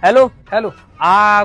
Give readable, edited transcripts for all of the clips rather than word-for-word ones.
Hello. Hello.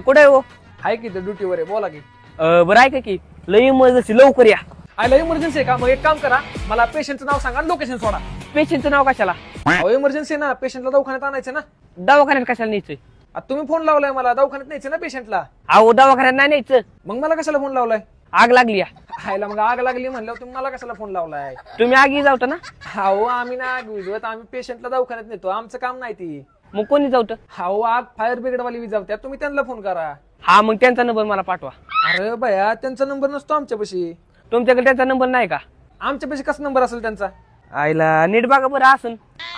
कुठे आहे हो? आहे की ड्युटीवर आहे, बोला की. बरं आहे की लई इमर्जन्सी, लवकर या. आयला इमर्जन्सी आहे का? मग एक काम करा, मला पेशंटचं नाव सांगा आणि लोकेशन सोडा. पेशंटचं नाव कशाला? अहो इमर्जन्सी ना, पेशंटला दवाखान्यात आणायचं ना. दवाखान्यात कशाला न्यायचंय? आता तुम्ही फोन लावलाय मला, दवाखान्यात न्यायचं ना पेशंटला. अहो दवाखान्यात नाही न्यायचं, मग मला कशाला फोन लावलाय? आग लागली या. आयला मग आग लागली म्हणल्यावर तुम्ही मला कशाला फोन लावलाय? तुम्ही आगी जावत ना. अहो आम्ही ना आग विजवत, आम्ही पेशंटला दवाखान्यात नेतो, आमचं काम नाही ती. मग कोणी जावत? अहो आग फायर ब्रिगेड वाली विजावत्या, तुम्ही त्यांना फोन करा. हा मग त्यांचा नंबर मला पाठवा. अरे बया, त्यांचा नंबर नसतो आमच्यापाशी. तुमच्याकडे त्यांचा नंबर नाही का? आमच्यापाशी कसा नंबर असेल त्यांचा? आईला नीट बघा बरं असन.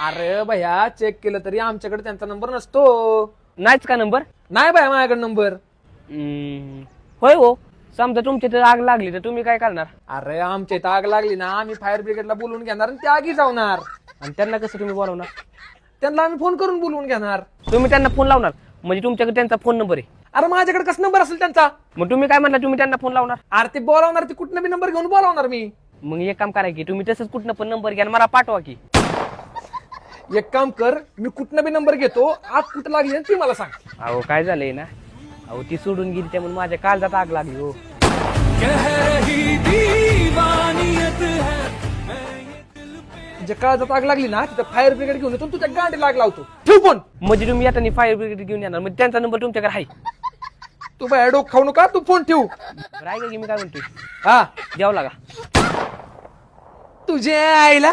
अरे भया, चेक केलं तरी आमच्याकडे त्यांचा नंबर नसतो. नाहीच का नंबर? नाही बाया माझ्याकडे नंबर. होय हो. समजा तुमच्या इथे आग लागली तर तुम्ही काय करणार? अरे आमच्या इथं आग लागली ना, आम्ही फायर ब्रिगेडला बोलवून घेणार आणि ते आगी जावणार. आणि त्यांना कसं तुम्ही बोलवणार? त्यांना आम्ही फोन करून बोलवून घेणार. तुम्ही त्यांना फोन लावणार म्हणजे तुमच्याकडे त्यांचा फोन नंबर आहे? अरे माझ्याकडे कसा नंबर असेल त्यांचा? मग तुम्ही काय म्हणला तुम्ही त्यांना फोन लावणार? अरे ते बोलावणार, ते कुठनं बी नंबर घेऊन बोलावणार मी. मग एक काम करा की तुम्ही तसंच कुठनं पण नंबर घ्या आणि मला पाठवा की. एक काम कर, मी कुठनं बी नंबर घेतो, आग कुठं लागली ना ती मला सांग. अहो काय झालंय ना, अहो ती सोडून गेली त्यामुळे माझ्या काळजात आग लागली हो. जे काळजात आग लागली ना, तिथं फायर ब्रिगेड घेऊन येतो, तुझ्या गाडी लाग लावतो. ठेव फोन. म्हणजे तुम्ही येताना फायर ब्रिगेड घेऊन येणार म्हणजे त्यांचा नंबर तुमच्याकडे आहे? तू बाय डोक खाऊ नका, तू फोन ठेव. बरं आहे का की मी काय म्हणतोय? हा द्यावं लागा. तुझ्या आईला